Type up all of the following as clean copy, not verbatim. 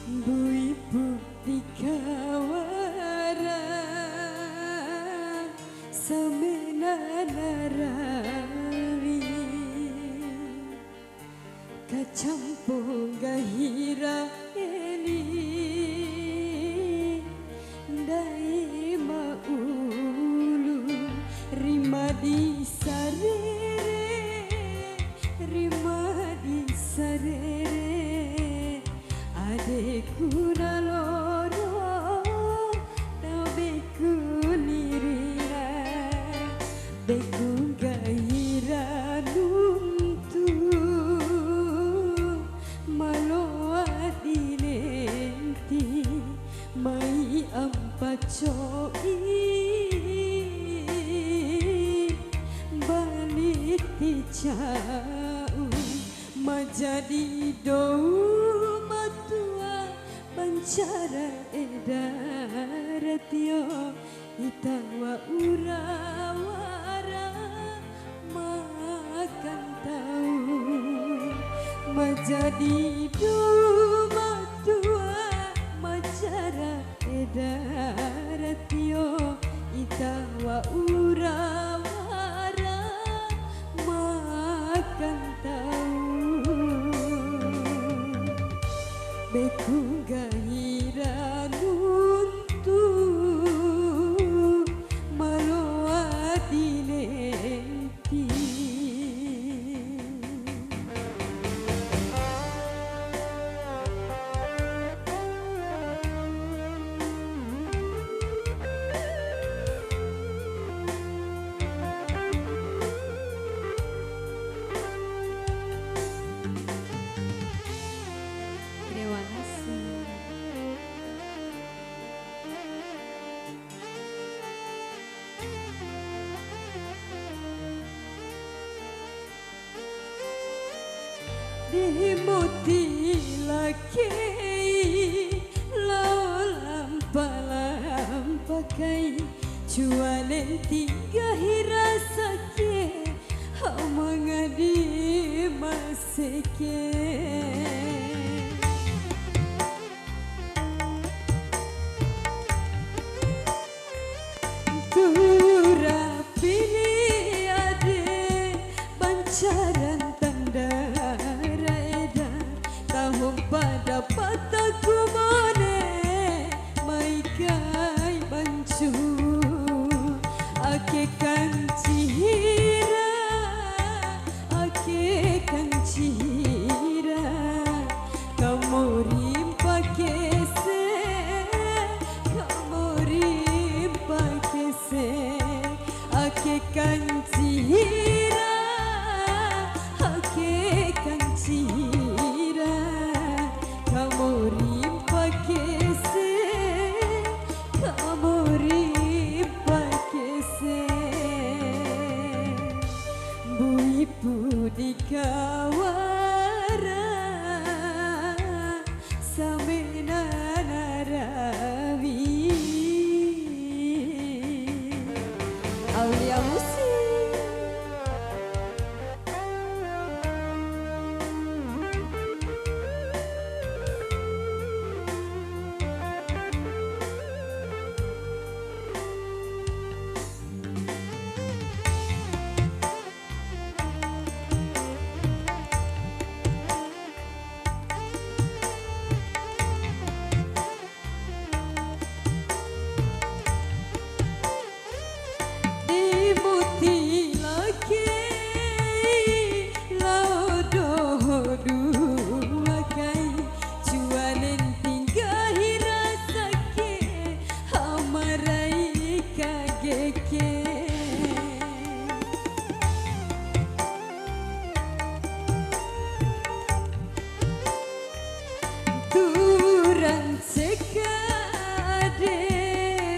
Bu-ibu di kawara samenanarawi kacampung gahira eli dai maulu rima di sarere adekku naloro tabeku lirira beku gaira nuntu maloa dinenti mai ampacoi balik ticau majadi dou bancara edaratio itawa urawara makan tahu majadi duma tua macara edaratio itawa urawara makan tahu beku gahira nuntu maloa dinenti dimuti laki laulam pakai cuanen tiga hirasake mangadi maseke tura pilih ade bancaran pada pataku mone mai kai bancu ake kan cihira Turang sekade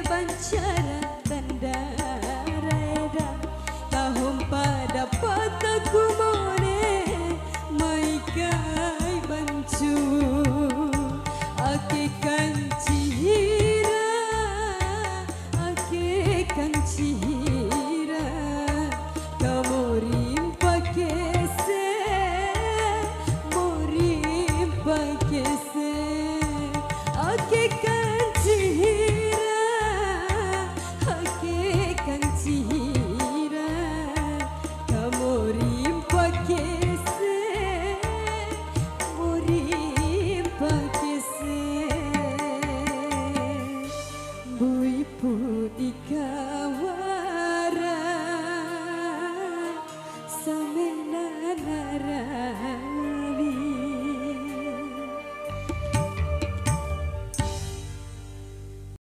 bancara tandareda tahun pada pataku mone mai kai bancu akikan